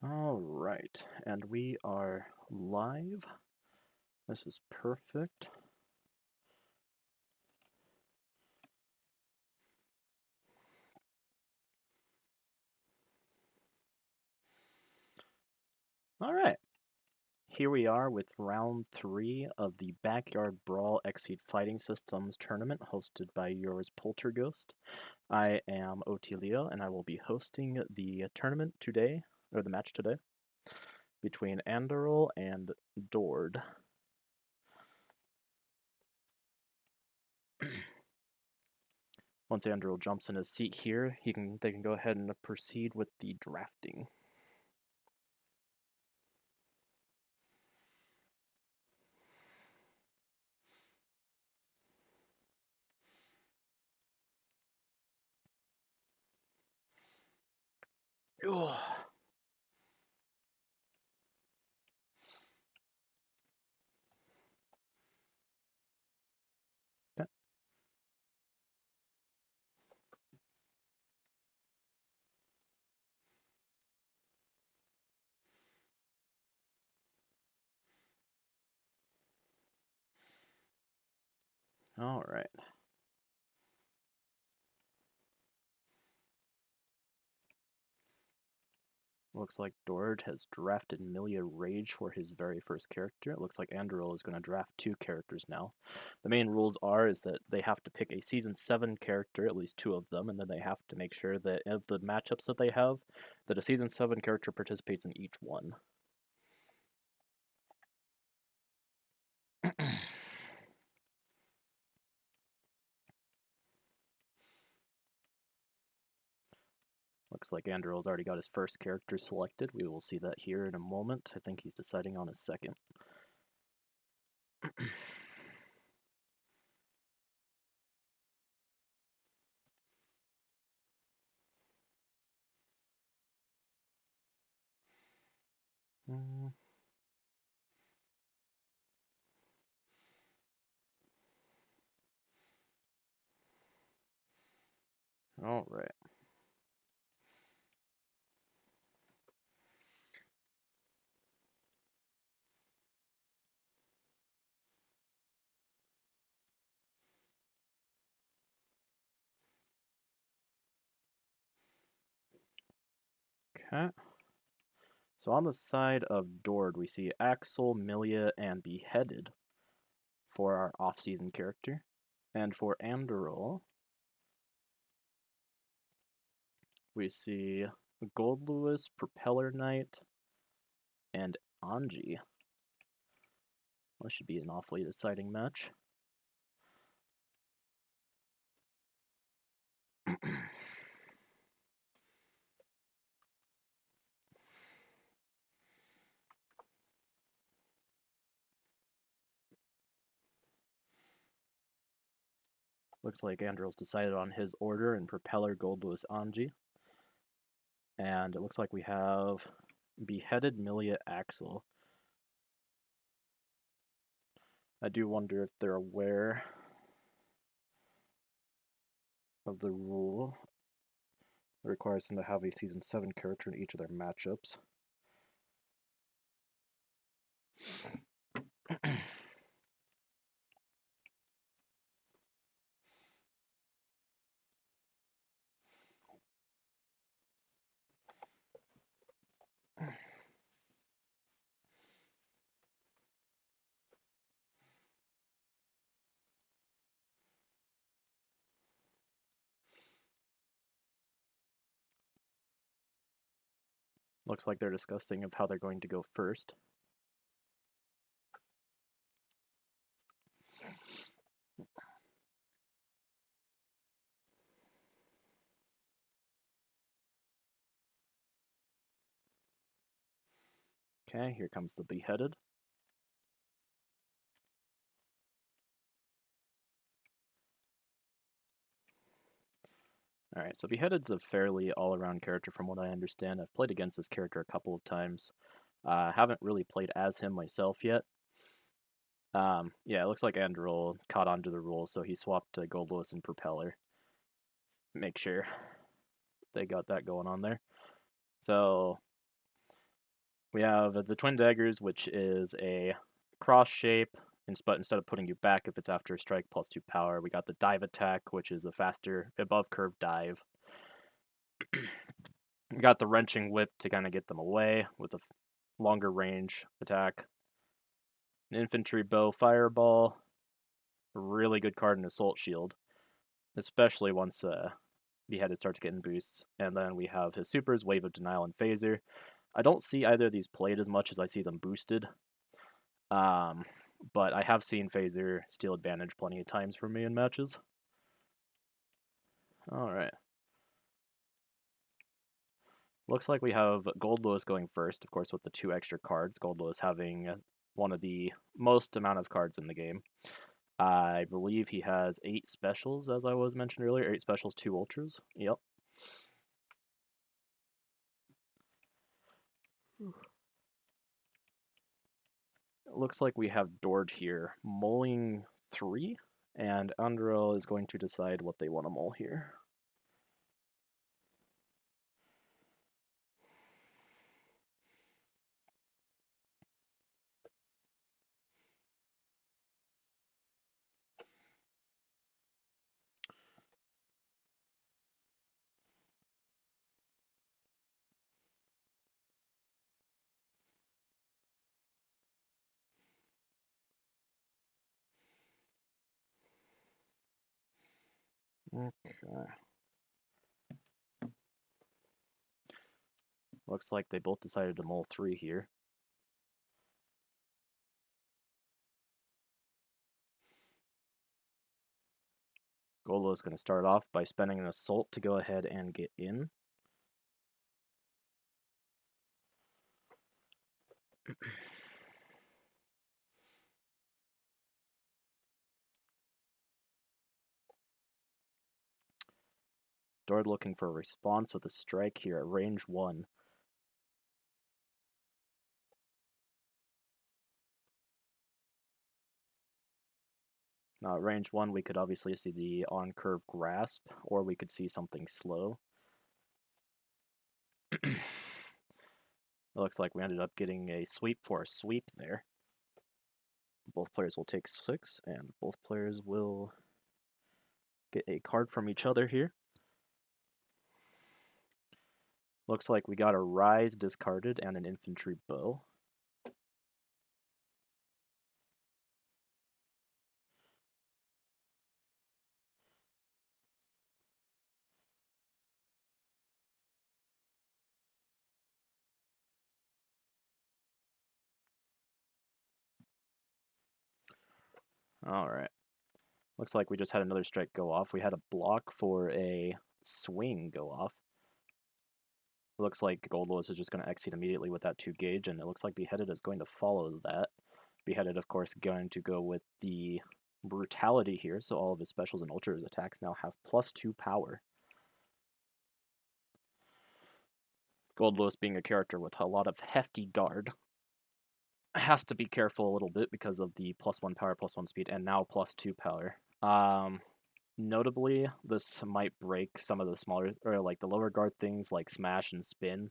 All right, and we are live. This is perfect. All right, here we are with round 3 of the Backyard Brawl Exceed Fighting Systems tournament hosted by yours Polterghost. I am Otilio, and I will be hosting the tournament today, or the match today, between Andarel and Dored. Once Andarel jumps in his seat here, they can go ahead and proceed with the drafting. Ugh. All right. Looks like Dored has drafted Milia Rage for his very first character. It looks like Andarel is going to draft 2 characters now. The main rules is that they have to pick a Season 7 character, at least 2 of them, and then they have to make sure that of the matchups that they have, that a Season 7 character participates in each one. Looks like Andarel's already got his first character selected. We will see that here in a moment. I think he's deciding on his second. All right. Okay. So on the side of Dored, we see Axel, Milia, and Beheaded for our off-season character. And for Andarel, we see Gold Lewis, Propeller Knight, and Anji. This should be an awfully exciting match. Looks like Andarel's decided on his order in Propeller, Gold Lewis, Anji. And it looks like we have Beheaded, Milia, Axel. I do wonder if they're aware of the rule that requires them to have a Season 7 character in each of their matchups. Looks like they're discussing of how they're going to go first. Okay, here comes the Beheaded. Alright, so Beheaded's a fairly all-around character from what I understand. I've played against this character a couple of times. Haven't really played as him myself yet. Yeah, it looks like Andarel caught on to the rules, so he swapped to Gold Lewis and Propeller. Make sure they got that going on there. So, We have the Twin Daggers, which is a cross shape, but instead of putting you back if it's after a strike +2 power, we got the Dive Attack, which is a faster, above curve dive. We got the Wrenching Whip to kind of get them away with a longer range attack. An Infantry Bow Fireball, a really good card in Assault Shield, especially once Beheaded starts getting boosts. And then we have his supers, Wave of Denial and Phaser. I don't see either of these played as much as I see them boosted. But I have seen Phaser steal advantage plenty of times for me in matches. Alright. Looks like we have Gold Lewis going first, of course, with the 2 extra cards. Gold Lewis having one of the most amount of cards in the game. I believe he has 8 specials, as I was mentioned earlier. 8 specials, 2 ultras. Yep. It looks like we have Dored here, mulling 3, and Andarel is going to decide what they want to mull here. Okay. Looks like they both decided to mull 3 here. Golo is going to start off by spending an assault to go ahead and get in. Dored looking for a response with a strike here at range 1. Now at range 1 we could obviously see the on-curve grasp, or we could see something slow. It looks like we ended up getting a sweep for a sweep there. Both players will take 6, and both players will get a card from each other here. Looks like we got a Rise discarded and an Infantry Bow. Alright. Looks like we just had another strike go off. We had a block for a swing go off. It looks like Gold Lewis is just going to exceed immediately with that 2 gauge, and it looks like Beheaded is going to follow that. Beheaded, of course, going to go with the Brutality here, so all of his specials and ultras attacks now have +2 power. Gold Lewis, being a character with a lot of hefty guard, has to be careful a little bit because of the +1 power, +1 speed, and now +2 power. Notably, this might break some of the smaller, or like the lower guard things like Smash and Spin.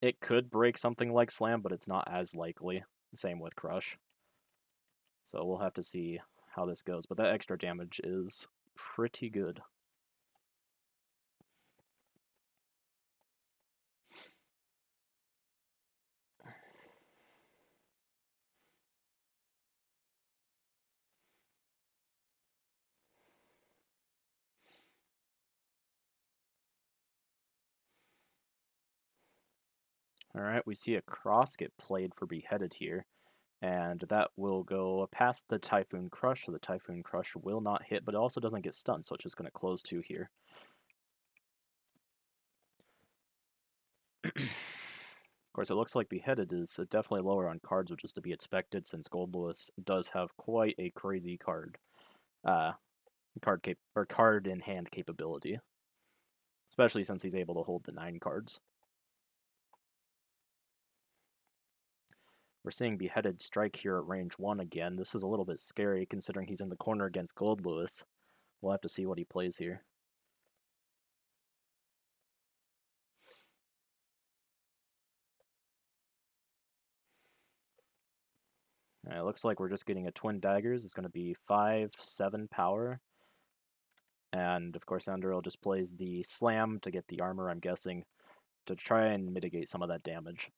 It could break something like Slam, but it's not as likely. Same with Crush. So we'll have to see how this goes, but that extra damage is pretty good. Alright, we see a cross get played for Beheaded here, and that will go past the Typhoon Crush, so the Typhoon Crush will not hit, but it also doesn't get stunned, so it's just going to close 2 here. Of course, it looks like Beheaded is definitely lower on cards, which is to be expected since Gold Lewis does have quite a crazy card in hand capability, especially since he's able to hold the 9 cards. We're seeing Beheaded strike here at range 1 again. This is a little bit scary considering he's in the corner against Gold Lewis. We'll have to see what he plays here. It looks like we're just getting a twin daggers. It's going to be 5-7 power. And of course, Andarel just plays the slam to get the armor, I'm guessing, to try and mitigate some of that damage.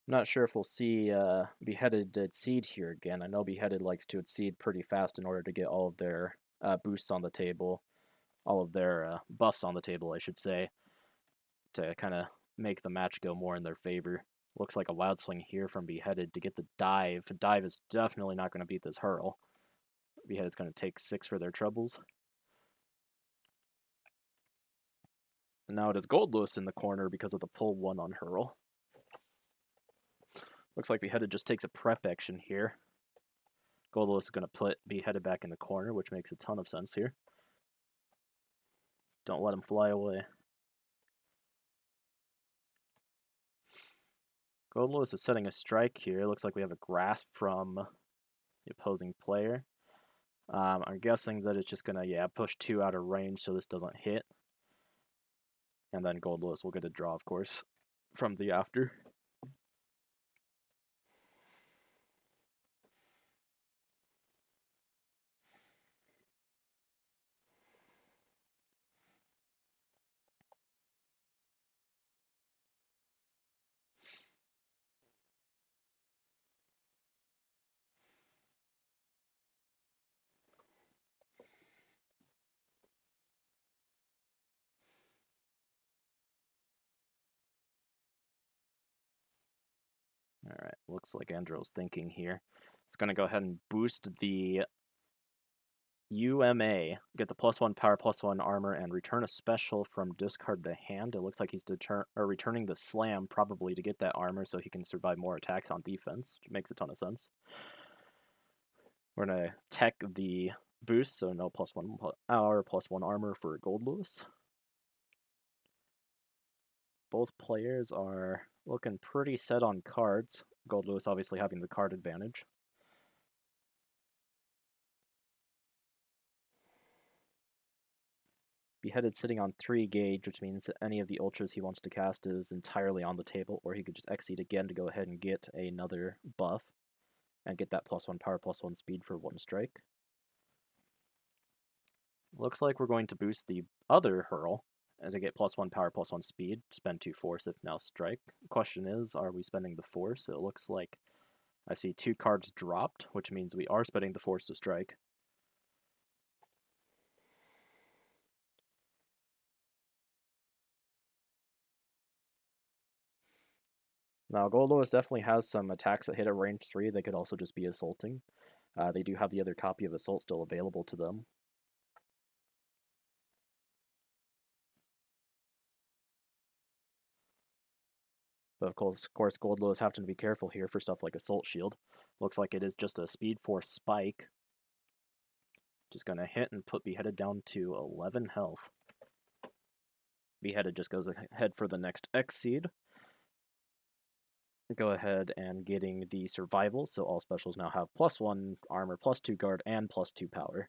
I'm not sure if we'll see Beheaded Exceed here again. I know Beheaded likes to Exceed pretty fast in order to get all of their boosts on the table, all of their buffs on the table, I should say, to kind of make the match go more in their favor. Looks like a Wild Swing here from Beheaded to get the dive. Dive is definitely not going to beat this hurl. Beheaded's going to take 6 for their troubles. And now it is Goldlewis in the corner because of the pull 1 on hurl. Looks like Beheaded just takes a prep action here. Goldlewis is going to put Beheaded back in the corner, which makes a ton of sense here. Don't let him fly away. Goldlewis is setting a strike here. Looks like we have a grasp from the opposing player. I'm guessing that it's just going to, push 2 out of range so this doesn't hit. And then Goldlewis will get a draw, of course, from the after. Alright, looks like Andrew's thinking here. It's going to go ahead and boost the UMA, get the +1 power, +1 armor, and return a special from discard to hand. It looks like he's returning the slam probably to get that armor so he can survive more attacks on defense, which makes a ton of sense. We're going to tech the boost, so no +1 power, +1 armor for Goldlewis. Both players are looking pretty set on cards. Goldlewis obviously having the card advantage. Beheaded sitting on 3 gauge, which means that any of the ultras he wants to cast is entirely on the table, or he could just exceed again to go ahead and get another buff and get that +1 power, +1 speed for 1 strike. Looks like we're going to boost the other hurl and to get +1 power, +1 speed, spend 2 force if now strike. The question is, are we spending the force? It looks like I see 2 cards dropped, which means we are spending the force to strike. Now, Goldlewis definitely has some attacks that hit at range 3. They could also just be assaulting. They do have the other copy of Assault still available to them. But of course, Goldlewis having to be careful here for stuff like Assault Shield. Looks like it is just a Speed Force Spike. Just going to hit and put Beheaded down to 11 health. Beheaded just goes ahead for the next Exceed. Go ahead and getting the Survival, so all specials now have +1 armor, +2 guard, and +2 power.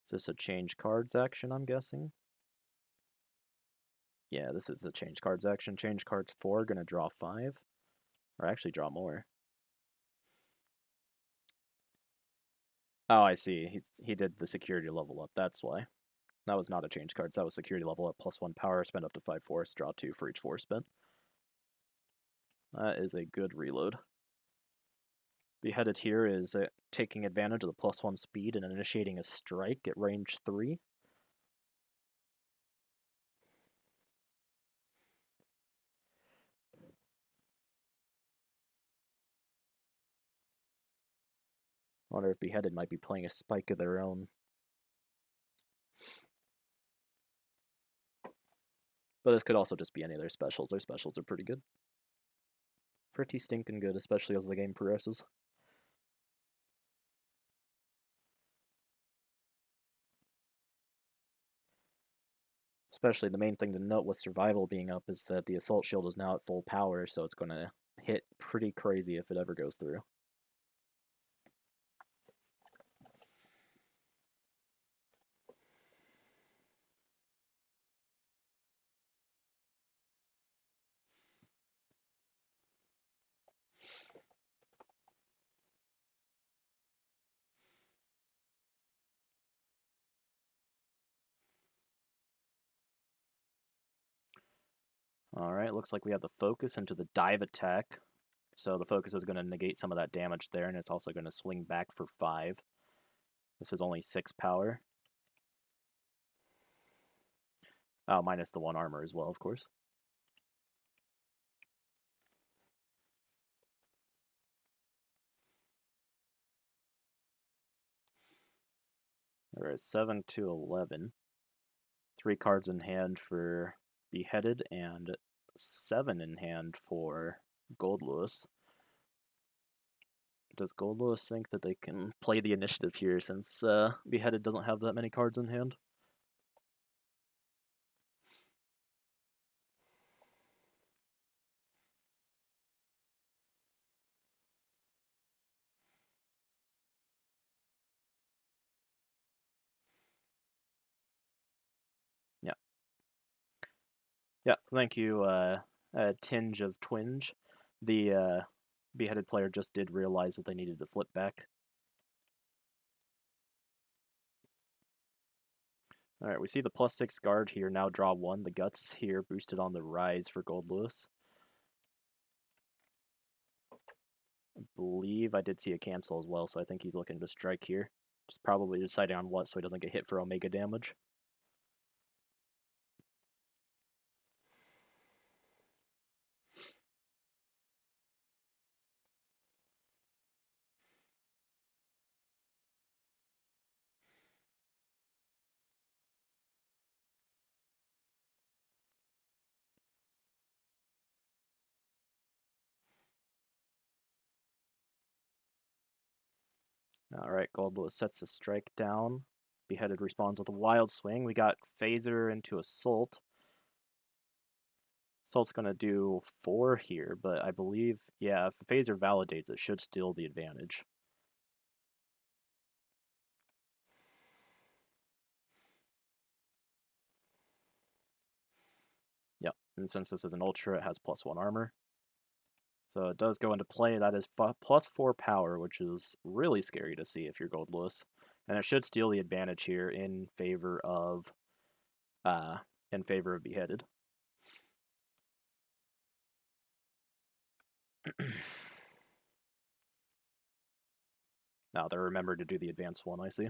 Is this a change cards action, I'm guessing? Yeah, this is a change cards action. Change cards 4, gonna draw 5. Or actually draw more. Oh, I see. He did the security level up, that's why. That was not a change cards, that was security level up, +1 power, spend up to 5 force, draw 2 for each force spent. That is a good reload. Beheaded here is taking advantage of the +1 speed and initiating a strike at range 3. I wonder if Beheaded might be playing a spike of their own. But this could also just be any of their specials. Their specials are pretty good. Pretty stinking good, especially as the game progresses. Especially the main thing to note with survival being up is that the assault shield is now at full power, so it's going to hit pretty crazy if it ever goes through. Alright, looks like we have the focus into the dive attack. So the focus is going to negate some of that damage there, and it's also going to swing back for 5. This is only 6 power. Oh, minus the 1 armor as well, of course. Alright, 7 to 11. 3 cards in hand for Beheaded, and 7 in hand for Gold Lewis. Does Gold Lewis think that they can play the initiative here since Beheaded doesn't have that many cards in hand? Yeah. Yeah, thank you, Tinge of Twinge. The Beheaded player just did realize that they needed to flip back. Alright, we see the +6 guard here, now draw 1. The Guts here boosted on the rise for Gold Lewis. I believe I did see a cancel as well, so I think he's looking to strike here. Just probably deciding on what so he doesn't get hit for Omega damage. Alright, Gold Lewis sets the strike down. Beheaded responds with a wild swing. We got Phaser into Assault. Assault's going to do 4 here, but I believe, yeah, if the Phaser validates, it should steal the advantage. Yep, and since this is an Ultra, it has +1 armor. So it does go into play. That is +4 power, which is really scary to see if you're Gold Lewis. And it should steal the advantage here in favor of Beheaded. Now they're remembered to do the advanced one, I see.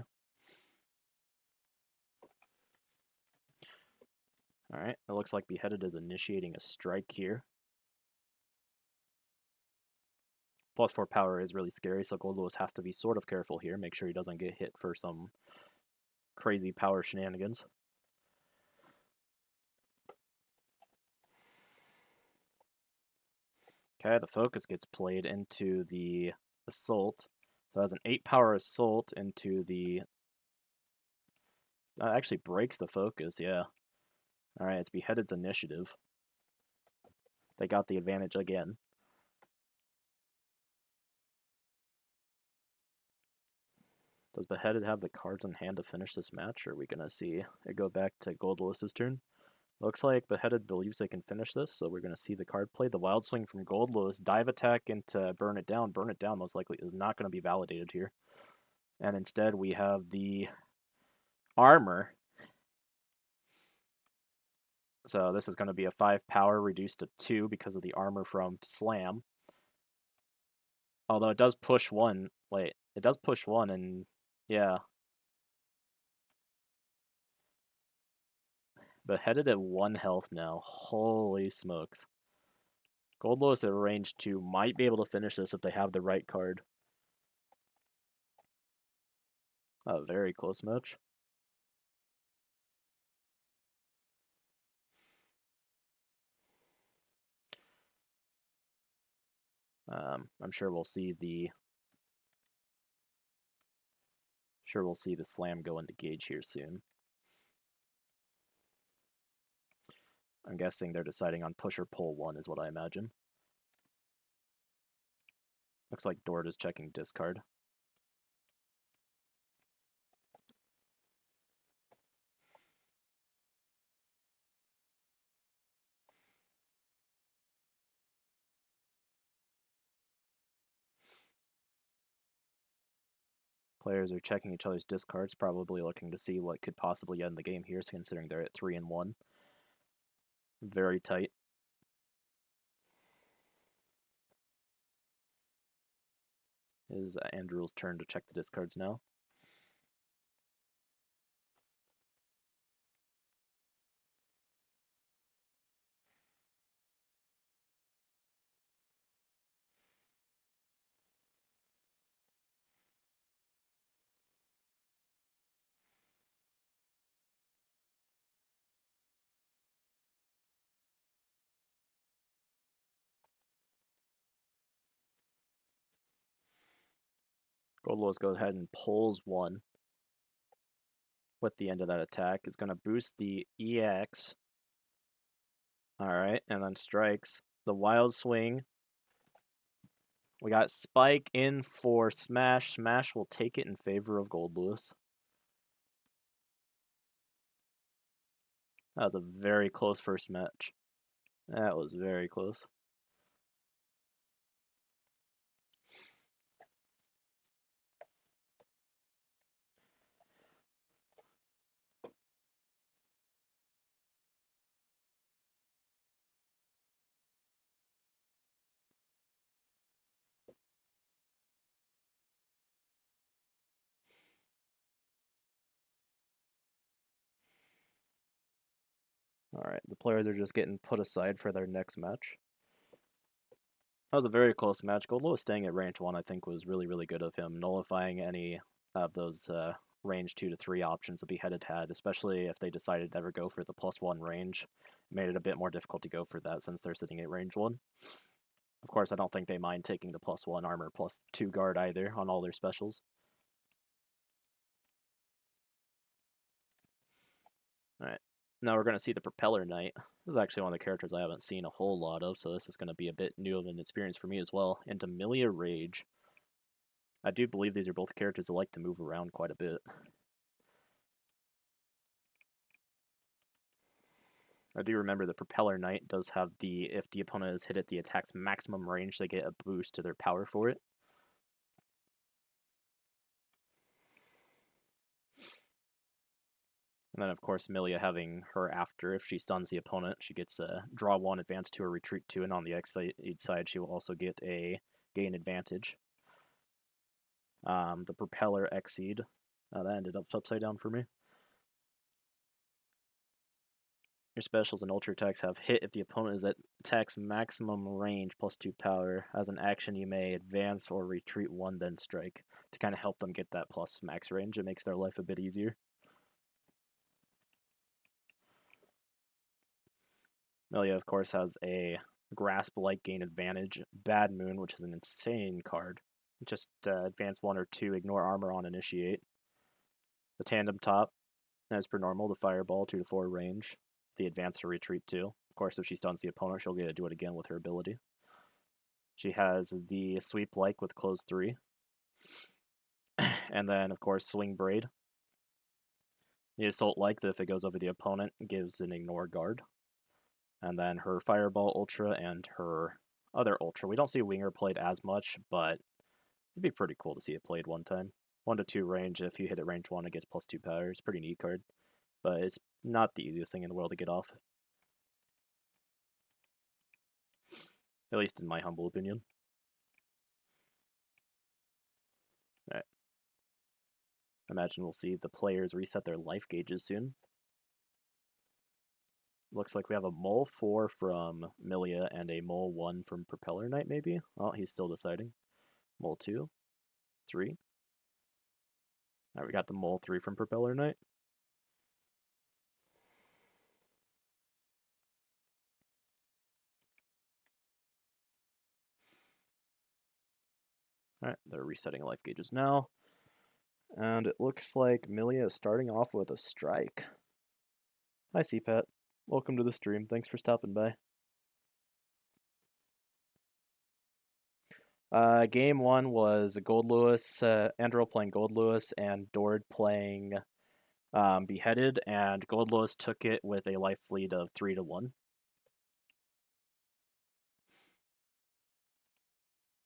Alright, it looks like Beheaded is initiating a strike here. +4 power is really scary, so Gold Lewis has to be sort of careful here, make sure he doesn't get hit for some crazy power shenanigans. Okay, the focus gets played into the assault. So it has an 8 power assault into the... That actually breaks the focus, yeah. Alright, it's Beheaded's initiative. They got the advantage again. Does Beheaded have the cards in hand to finish this match, or are we going to see it go back to Gold Lewis's turn? Looks like Beheaded believes they can finish this, so we're going to see the card play. The Wild Swing from Gold Lewis, dive attack into Burn It Down. Burn It Down most likely is not going to be validated here. And instead we have the armor. So this is going to be a 5 power reduced to 2 because of the armor from Slam. Although it does push 1. Wait, it does push 1 and yeah. Beheaded at 1 health now. Holy smokes. Gold Lewis at range 2 might be able to finish this if they have the right card. A very close match. I'm sure we'll see the slam go into Gauge here soon. I'm guessing they're deciding on push or pull one is what I imagine. Looks like Dored is checking discard. Players are checking each other's discards, probably looking to see what could possibly end the game here, considering they're at 3-1. Very tight. It is Andarel's turn to check the discards now. Goldlow's goes ahead and pulls one. With the end of that attack is going to boost the EX. Alright, and then strikes. The wild swing. We got Spike in for Smash. Smash will take it in favor of Goldlew's. That was a very close first match. That was very close. Alright, the players are just getting put aside for their next match. That was a very close match. Goldlow staying at range 1, I think, was really, really good of him, nullifying any of those range 2 to 3 options that Beheaded had, especially if they decided to ever go for the +1 range. It made it a bit more difficult to go for that since they're sitting at range 1. Of course, I don't think they mind taking the +1 armor +2 guard either on all their specials. Alright, now we're going to see the Propeller Knight. This is actually one of the characters I haven't seen a whole lot of, so this is going to be a bit new of an experience for me as well. Into Milia Rage. I do believe these are both characters that like to move around quite a bit. I do remember the Propeller Knight does have the, if the opponent is hit at the attack's maximum range, they get a boost to their power for it. And then, of course, Milia having her after, if she stuns the opponent, she gets a draw 1, advance 2, or retreat 2, and on the X side, she will also get a gain advantage. The Propeller Exceed, that ended up upside down for me. Your specials and ultra attacks have hit if the opponent is at attack's maximum range +2 power. As an action, you may advance or retreat 1, then strike to kind of help them get that plus max range. It makes their life a bit easier. Melia, of course, has a grasp-like gain advantage. Bad Moon, which is an insane card. Just advance 1 or 2, ignore armor on initiate. The Tandem Top, as per normal, the Fireball 2 to 4 range. The advance or retreat 2. Of course, if she stuns the opponent, she'll get to do it again with her ability. She has the Sweep Like with Close 3. And then, of course, Swing Braid. The Assault Like, that if it goes over the opponent, gives an Ignore Guard. And then her Fireball Ultra and her other Ultra. We don't see Winger played as much, but it'd be pretty cool to see it played one time. 1 to 2 range, if you hit at range 1, it gets +2 power. It's a pretty neat card, but it's not the easiest thing in the world to get off. At least in my humble opinion. Alright. Imagine we'll see the players reset their life gauges soon. Looks like we have a Mole 4 from Milia and a Mole 1 from Propeller Knight, maybe? Oh, he's still deciding. Mole 2, 3. Alright, we got the Mole 3 from Propeller Knight. Alright, they're resetting life gauges now. And it looks like Milia is starting off with a strike. Hi, CPAT. Welcome to the stream. Thanks for stopping by. Game one was Gold Lewis, Andarel playing Gold Lewis, and Dored playing Beheaded, and Gold Lewis took it with a life lead of 3-1.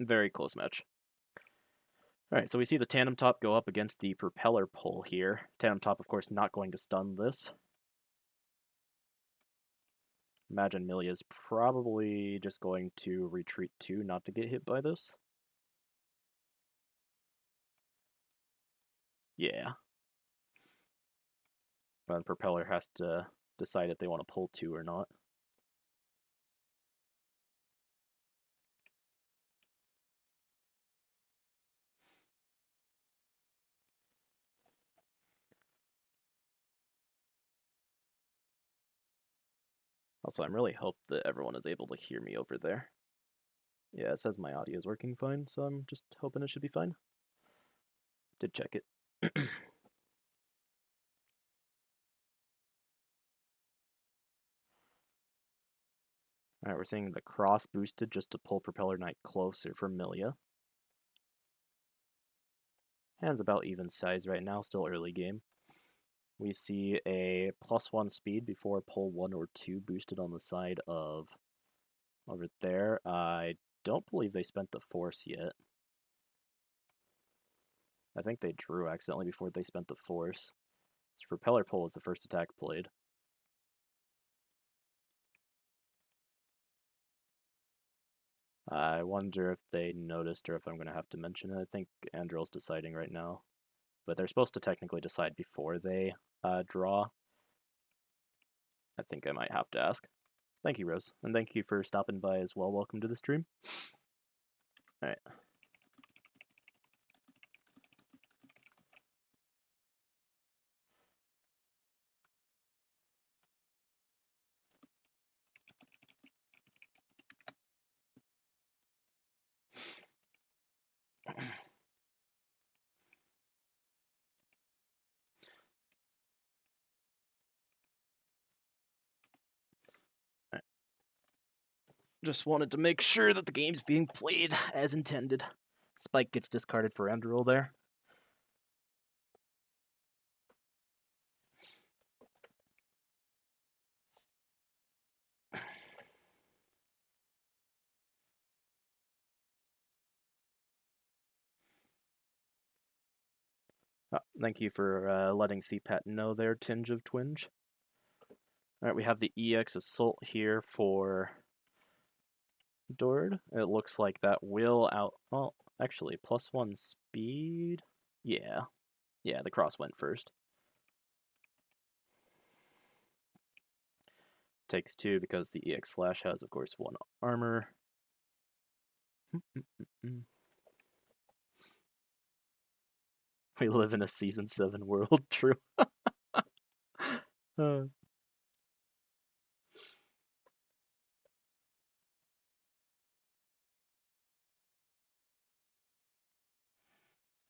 Very close match. Alright, so we see the Tandem Top go up against the Propeller Pole here. Tandem Top, of course, not going to stun this. Imagine Milia's probably just going to retreat too, not to get hit by this. Yeah. But Propeller has to decide if they want to pull two or not. Also, I'm really hope that everyone is able to hear me over there. Yeah, it says my audio is working fine, so I'm just hoping it should be fine. Did check it. Alright, we're seeing the cross boosted just to pull Propeller Knight closer for Milia. Hand's about even size right now, still early game. We see a +1 speed before pull 1 or 2 boosted on the side of over there. I don't believe they spent the force yet. I think they drew accidentally before they spent the force. So Propeller pull was the first attack played. I wonder if they noticed or if I'm going to have to mention it. I think Andrel's deciding right now. But they're supposed to technically decide before they draw. I think I might have to ask. Thank you, Rose. And thank you for stopping by as well. Welcome to the stream. Alright. Just wanted to make sure that the game's being played as intended. Spike gets discarded for Andrel there. Thank you for letting CPAT know their tinge of twinge. Alright, we have the EX Assault here for Dored. It looks like that will out... Well, actually, +1 speed? Yeah. Yeah, the cross went first. Takes 2 because the EX Slash has, of course, 1 armor. We live in a Season 7 world, true.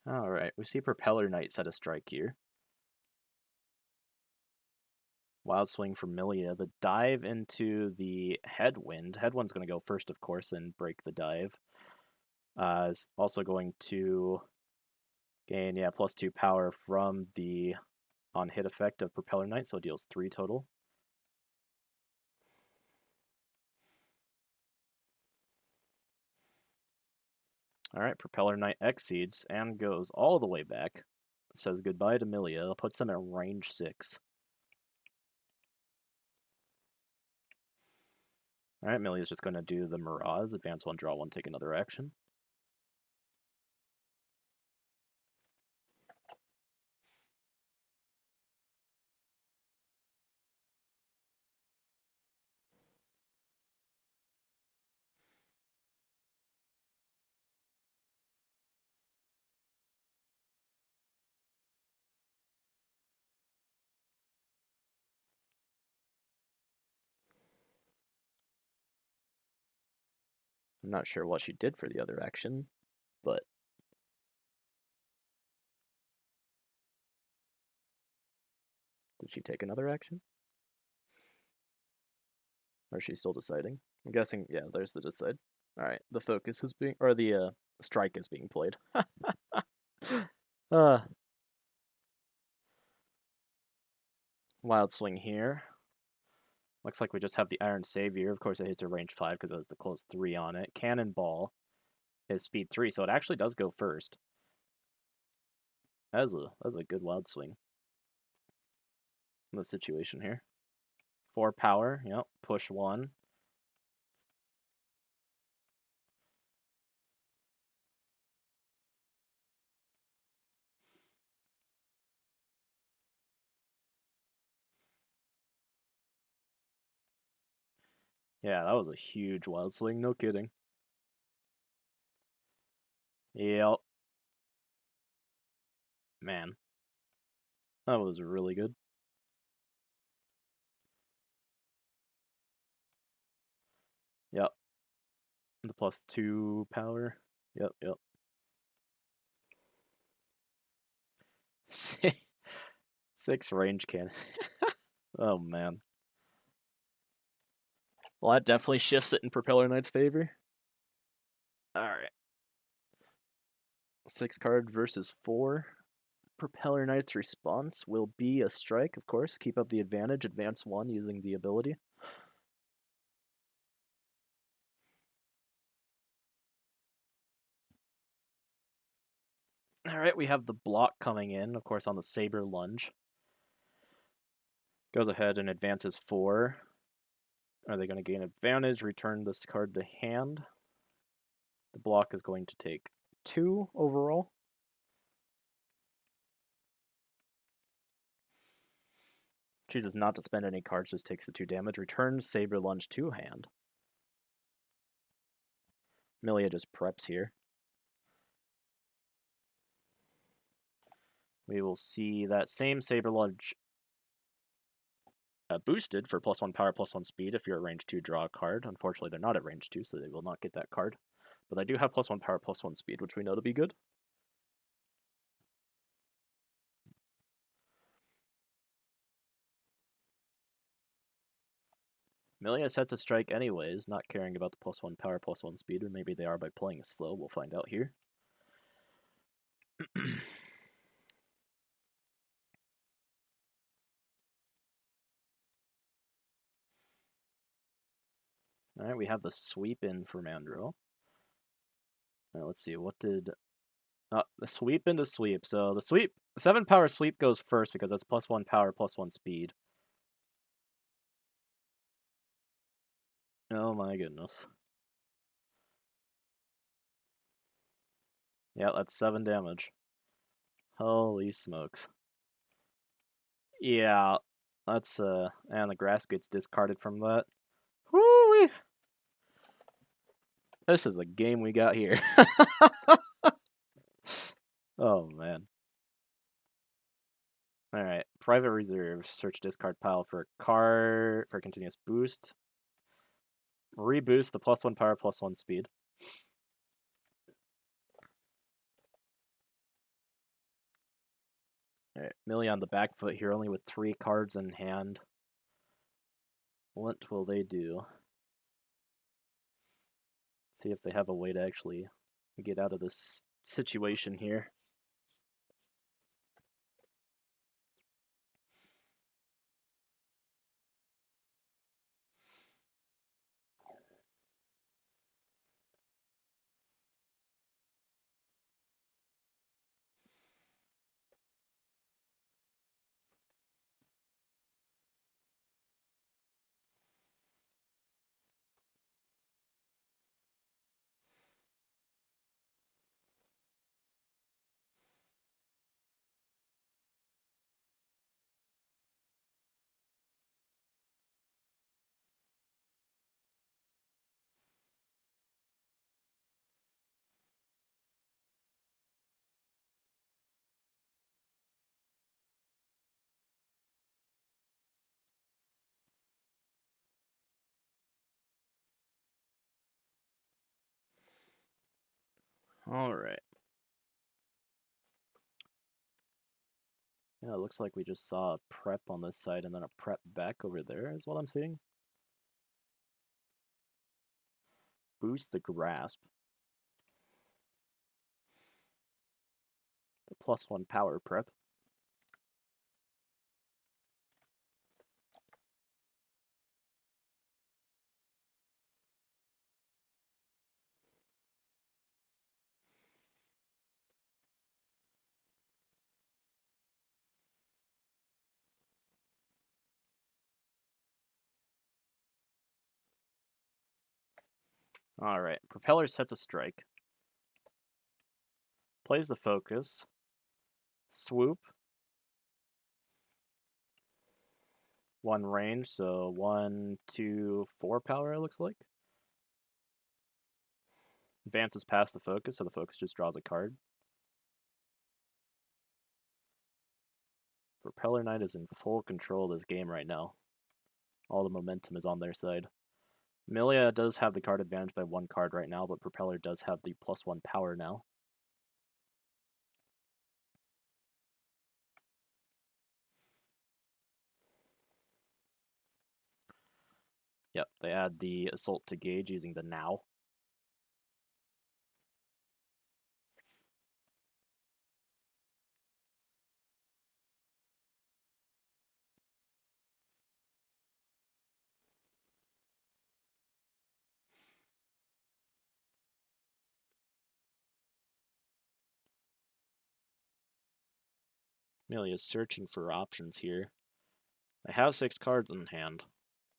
Alright, we see Propeller Knight set a strike here. Wild Swing from Milia. The dive into the Headwind. Headwind's going to go first, of course, and break the dive. Is also going to gain, yeah, +2 power from the on-hit effect of Propeller Knight, so it deals 3 total. Alright, Propeller Knight exceeds and goes all the way back. Says goodbye to Milia, puts him at range 6. Alright, Milia's just going to do the Mirage, advance 1, draw 1, take another action. I'm not sure what she did for the other action, but did she take another action? Or is she still deciding? I'm guessing, yeah, there's the decide. Alright, the focus is being, or the strike is being played. uh, Wild swing here. Looks like we just have the Iron Savior. Of course, it hits a range 5 because it has the close 3 on it. Cannonball is speed 3, so it actually does go first. That's a good wild swing in the situation here. 4 power, yep, push 1. Yeah, that was a huge wild swing, no kidding. Yep. Man, that was really good. Yep. The +2 power. Yep, yep. Six range cannon. Oh man. Well, that definitely shifts it in Propeller Knight's favor. Alright. 6 card versus 4. Propeller Knight's response will be a strike, of course. Keep up the advantage, advance 1 using the ability. Alright, we have the block coming in, of course, on the Saber Lunge. Goes ahead and advances 4. Are they going to gain advantage? Return this card to hand. The block is going to take 2 overall. Chooses not to spend any cards, just takes the 2 damage. Returns Saber Lunge to hand. Milia just preps here. We will see that same Saber Lunge boosted for +1 power, +1 speed. If you're at range 2, draw a card. Unfortunately, they're not at range 2, so they will not get that card. But they do have +1 power, +1 speed, which we know to be good. Milia sets a strike anyways, not caring about the +1 power, +1 speed, or maybe they are by playing slow. We'll find out here. Alright, we have the sweep in for Mandrill. Now, let's see, what did... the sweep into sweep. So the sweep, 7 power sweep goes first because that's +1 power, +1 speed. Oh my goodness. Yeah, that's 7 damage. Holy smokes. Yeah, that's, and the grasp gets discarded from that. Woo-wee! This is a game we got here. Oh, man. Alright, private reserve. Search discard pile for a card for continuous boost. Reboost the +1 power, +1 speed. Alright, Millie on the back foot here, only with 3 cards in hand. What will they do? See if they have a way to actually get out of this situation here. Alright. Yeah, it looks like we just saw a prep on this side and then a prep back over there is what I'm seeing. boost the grasp. The +1 power prep. Alright, Propeller sets a strike. Plays the focus. Swoop. 1 range, so 1, 2, 4 power, it looks like. Advances past the focus, so the focus just draws a card. Propeller Knight is in full control of this game right now. All the momentum is on their side. Milia does have the card advantage by 1 card right now, but Propeller does have the +1 power now. Yep, they add the Assault to Gauge using the Now. Milia is searching for options here. They have 6 cards in hand,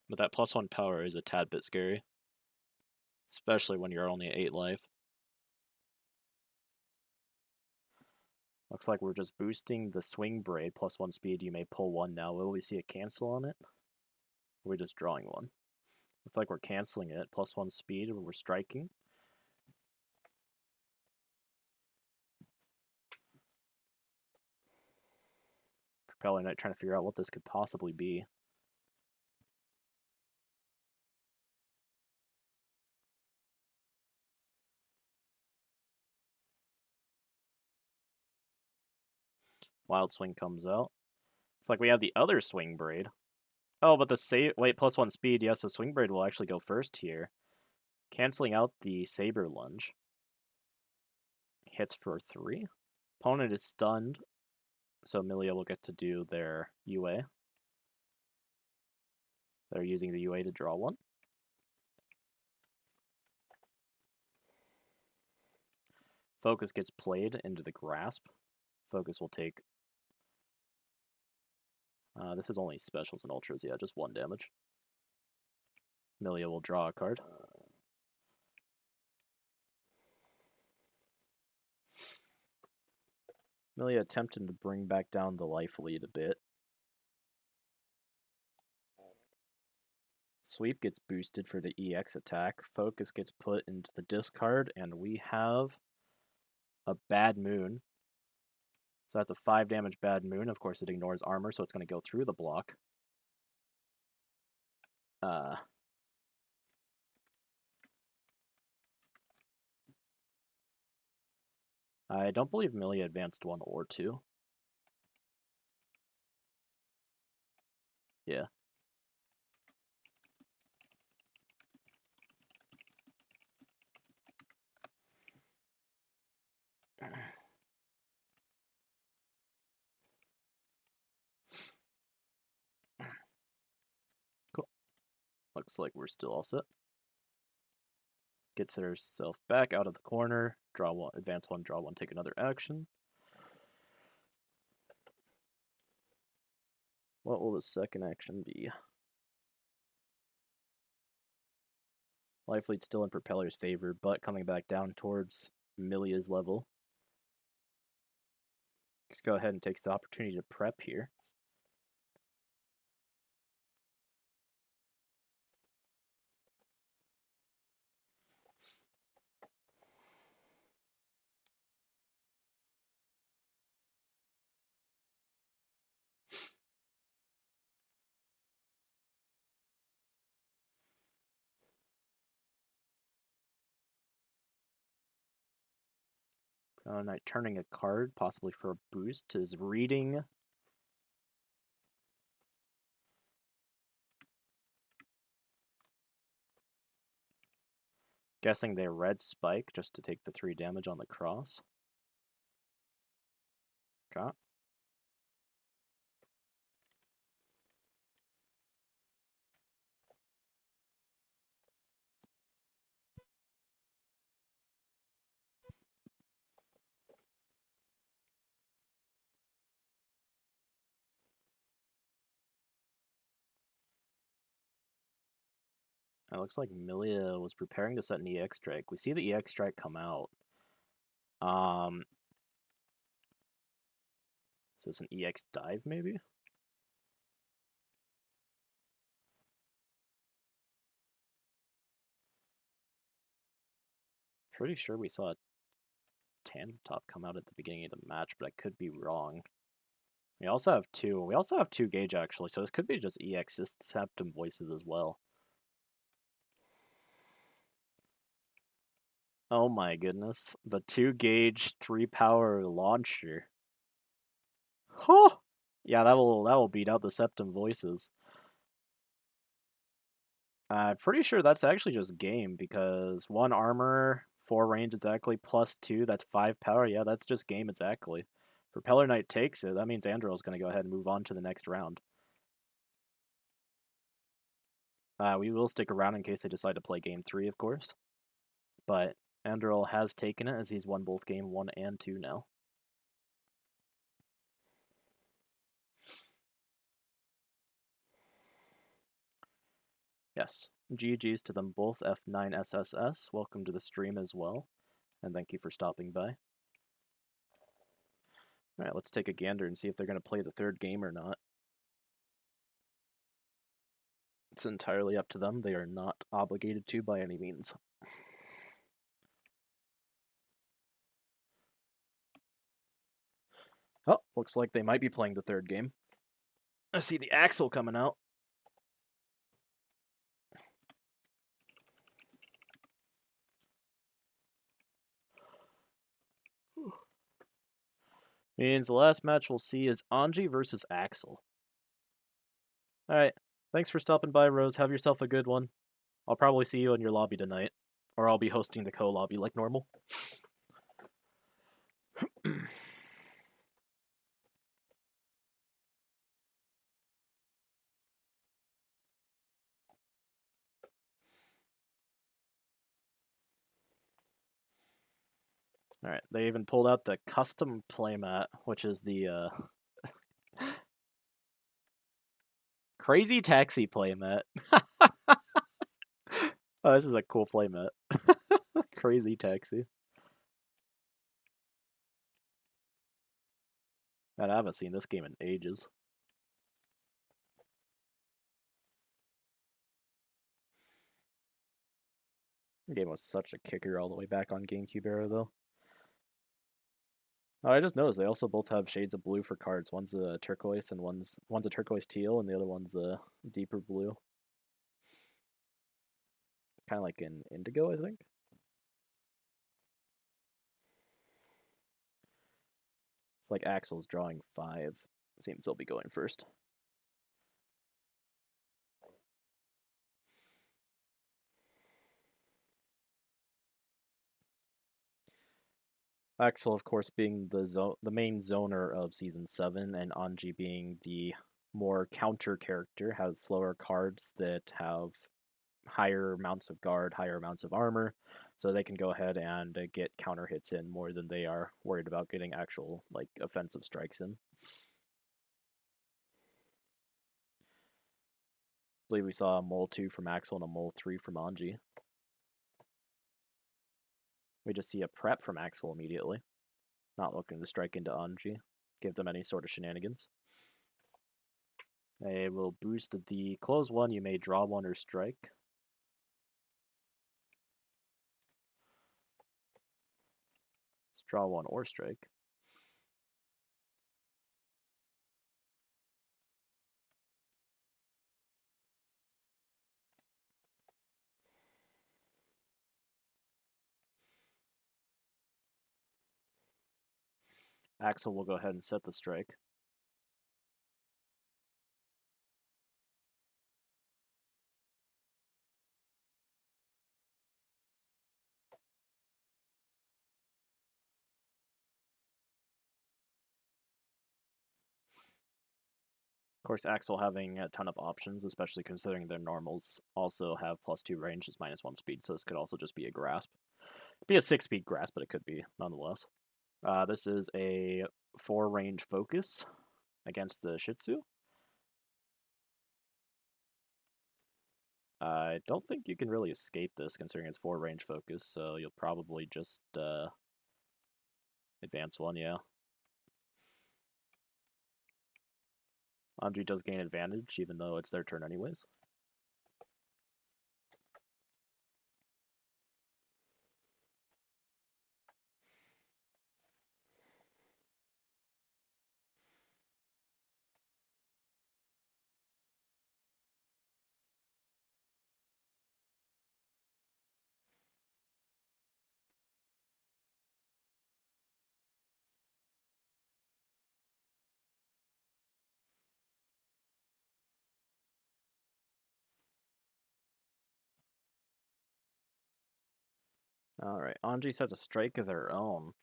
but that +1 power is a tad bit scary. Especially when you're only at 8 life. Looks like we're just boosting the Swing Braid, +1 speed. You may pull 1 now. Will we see a cancel on it? Or are we just drawing 1? Looks like we're canceling it. +1 speed, we're striking. Propeller Knight trying to figure out what this could possibly be. Wild Swing comes out. It's like we have the other Swing Braid. Oh, but the wait, +1 speed. Yes, so Swing Braid will actually go first here. Canceling out the Saber Lunge. Hits for 3. Opponent is stunned, so Milia will get to do their UA. They're using the UA to draw 1. Focus gets played into the grasp. Focus will take... this is only specials and ultras, yeah, just 1 damage. Milia will draw a card. Milia attempting to bring back down the life lead a bit. Sweep gets boosted for the EX attack. Focus gets put into the discard, and we have a Bad Moon. So that's a 5 damage Bad Moon. Of course, it ignores armor, so it's going to go through the block. I don't believe Milia advanced 1 or 2. Yeah. Cool. Looks like we're still all set. Gets herself back out of the corner. Draw 1, advance 1, draw 1, take another action. What will the second action be? Life lead still in Propeller's favor, but coming back down towards Milia's level. Let's go ahead and takes the opportunity to prep here. Knight turning a card, possibly for a boost, is reading. Guessing they red spike just to take the 3 damage on the cross. Okay. It looks like Milia was preparing to set an EX strike. We see the EX strike come out. Is this an EX dive, maybe? Pretty sure we saw a tandem top come out at the beginning of the match, but I could be wrong. We also have two. We also have 2 gauge actually, so this could be just EX septum voices as well. Oh my goodness. The 2 gauge 3 power launcher. Huh! Yeah, that will beat out the septum voices. I'm pretty sure that's actually just game because 1 armor, 4 range exactly, plus 2, that's 5 power. Yeah, that's just game exactly. Propeller Knight takes it. That means Andarel's going to go ahead and move on to the next round. We will stick around in case they decide to play game 3, of course. But Andarel has taken it as he's won both game 1 and 2 now. Yes. GG's to them both, F9SSS. Welcome to the stream as well. And thank you for stopping by. Alright, let's take a gander and see if they're going to play the 3rd game or not. It's entirely up to them. They are not obligated to by any means. Oh, looks like they might be playing the 3rd game. I see the Axel coming out. Means the last match we'll see is Anji versus Axel. Alright, thanks for stopping by, Rose. Have yourself a good one. I'll probably see you in your lobby tonight. Or I'll be hosting the co-lobby like normal. Alright, they even pulled out the custom playmat, which is the Crazy Taxi playmat. Oh, this is a cool playmat. Crazy Taxi. Man, I haven't seen this game in ages. The game was such a kicker all the way back on GameCube era, though. Oh, I just noticed they also both have shades of blue for cards. One's a turquoise and one's a turquoise teal, and the other one's a deeper blue. Kind of like an indigo, I think. It's like Axel's drawing 5. Seems they'll be going first. Axel, of course, being the main zoner of Season 7, and Anji being the more counter character, has slower cards that have higher amounts of guard, higher amounts of armor, so they can go ahead and get counter hits in more than they are worried about getting actual, like, offensive strikes in. I believe we saw a Mole 2 from Axel and a Mole 3 from Anji. We just see a prep from Axel immediately. Not looking to strike into Anji, give them any sort of shenanigans. They will boost the close 1, you may draw 1 or strike. Let's draw 1 or strike. Axel will go ahead and set the strike. course, Axel having a ton of options, especially considering their normals also have +2 range, is -1 speed, so this could also just be a grasp. It'd be a 6-speed grasp, but it could be, nonetheless. This is a 4-range focus against the Shih Tzu. I don't think you can really escape this, considering it's 4-range focus, so you'll probably just advance one, yeah. Andre does gain advantage, even though it's their turn anyways. Alright, Anji has a strike of their own.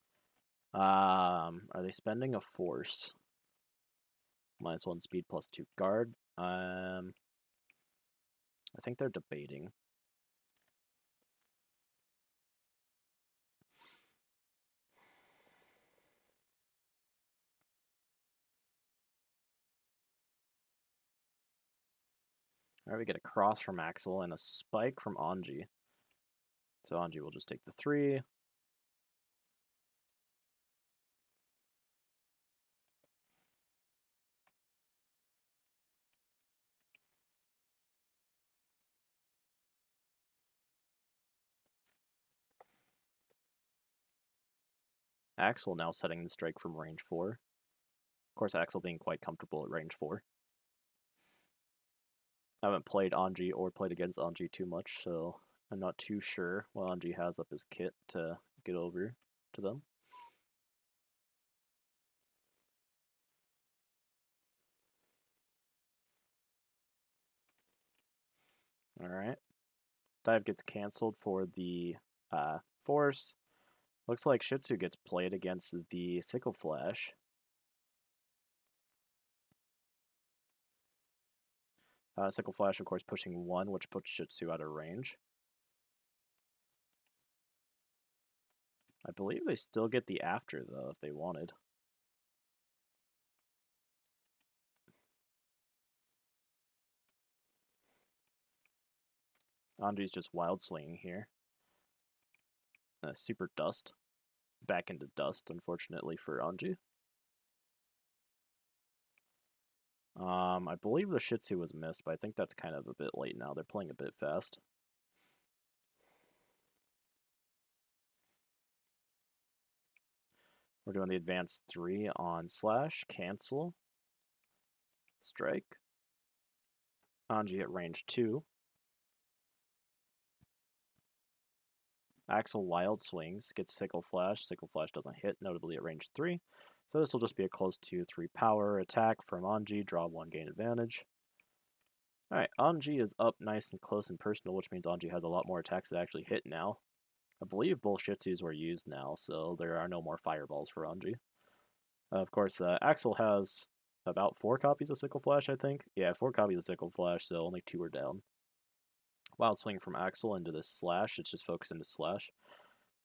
Are they spending a force? -1 speed, +2 guard. I think they're debating. Alright, we get a cross from Axel and a spike from Anji. So Anji will just take the 3. Axel now setting the strike from range 4. Of course, Axel being quite comfortable at range 4. I haven't played Anji or played against Anji too much, so I'm not too sure what Anji has up his kit to get over to them. Alright. Dive gets cancelled for the force. Looks like Shih Tzu gets played against the Sickle Flash. Sickle Flash, of course, pushing 1, which puts Shih Tzu out of range. I believe they still get the after, though, if they wanted. Anji's just wild swinging here. Super dust. Back into dust, unfortunately, for Anji. I believe the Shih Tzu was missed, but I think that's kind of a bit late now. They're playing a bit fast. We're doing the advanced 3 on slash, cancel, strike. Anji at range 2. Axel wild swings, gets Sickle Flash. Sickle Flash doesn't hit, notably at range 3. So this will just be a close 2-3 power attack from Anji. Draw 1, gain advantage. Alright, Anji is up nice and close and personal, which means Anji has a lot more attacks that actually hit now. I believe both Shih Tzus were used now, so there are no more fireballs for Anji. Of course, Axel has about 4 copies of Sickle Flash, I think. Yeah, 4 copies of Sickle Flash, so only 2 are down. Wild swing from Axel into this slash. It's just focused into slash.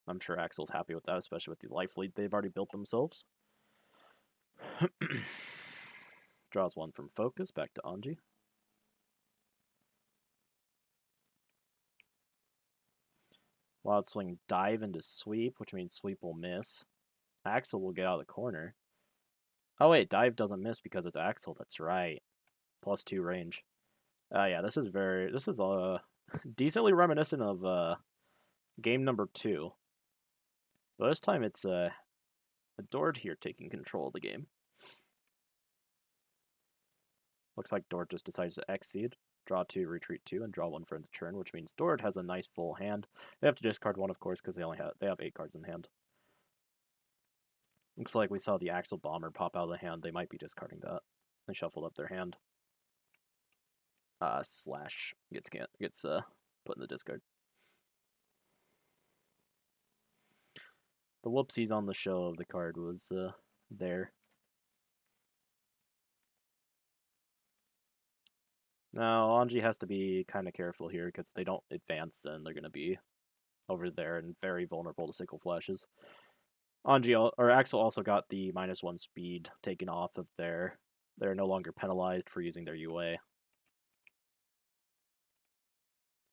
I'm sure Axel's happy with that, especially with the life lead they've already built themselves. Draws 1 from focus, back to Anji. Wild swing dive into sweep, which means sweep will miss. Axel will get out of the corner. Oh wait, dive doesn't miss because it's Axel, that's right. +2 range. Yeah, this is decently reminiscent of game number 2. But this time it's Dored here taking control of the game. Looks like Dored just decides to X-Seed, draw 2, retreat 2, and draw 1 for the turn, which means Dored has a nice full hand. They have to discard 1, of course, because they have 8 cards in hand. Looks like we saw the Axel Bomber pop out of the hand. They might be discarding that. They shuffled up their hand. Slash gets put in the discard. The whoopsies on the show of the card was there. Now, Anji has to be kind of careful here, because if they don't advance, then they're going to be over there and very vulnerable to sickle flashes. Axel also got the -1 speed taken off of their. They're no longer penalized for using their UA.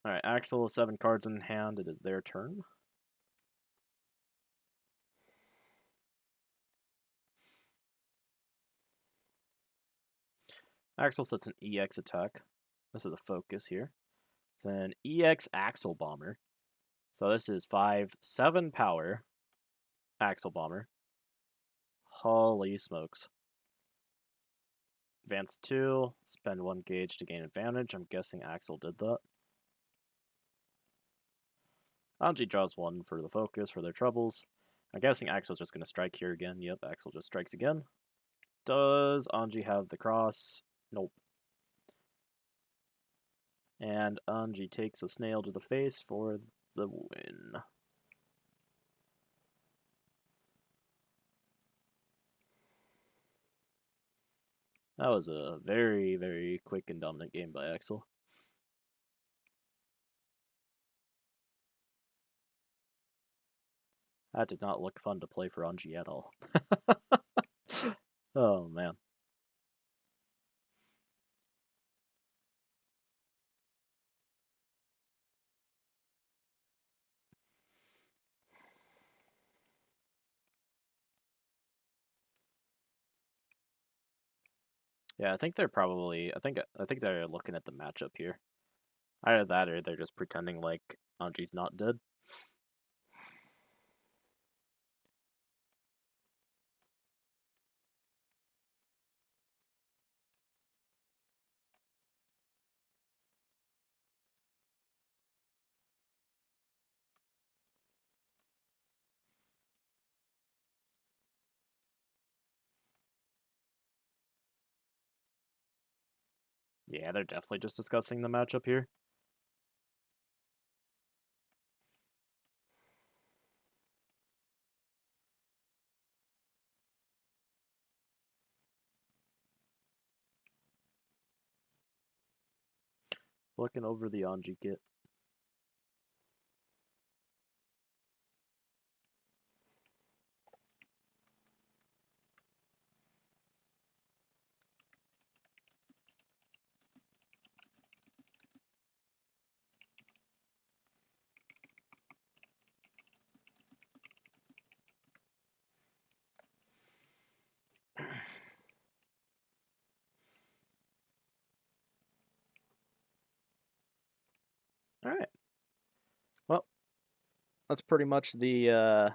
Alright, Axel has 7 cards in hand. It is their turn. Axel sets an EX attack. This is a focus here. It's an EX Axel Bomber. So this is 5/7 power Axel Bomber. Holy smokes. Advance 2, spend 1 gauge to gain advantage. I'm guessing Axel did that. Anji draws 1 for the focus for their troubles. I'm guessing Axel's just going to strike here again. Yep, Axel just strikes again. Does Anji have the cross? Nope. And Anji takes a snail to the face for the win. That was a very, very quick and dominant game by Axel. That did not look fun to play for Anji at all. Oh, man. Yeah, I think they're probably. I think they're looking at the matchup here. Either that, or they're just pretending like Anji's not dead. Yeah, they're definitely just discussing the matchup here. Looking over the Anji kit. All right. Well, that's pretty much the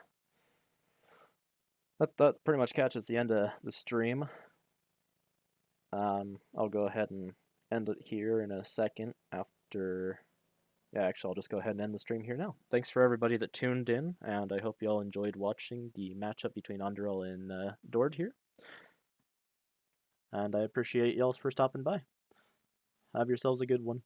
that pretty much catches the end of the stream. I'll go ahead and end it here in a second after. Yeah, actually, I'll just go ahead and end the stream here now. Thanks for everybody that tuned in, and I hope you all enjoyed watching the matchup between Andarel and Dored here. And I appreciate y'all for stopping by. Have yourselves a good one.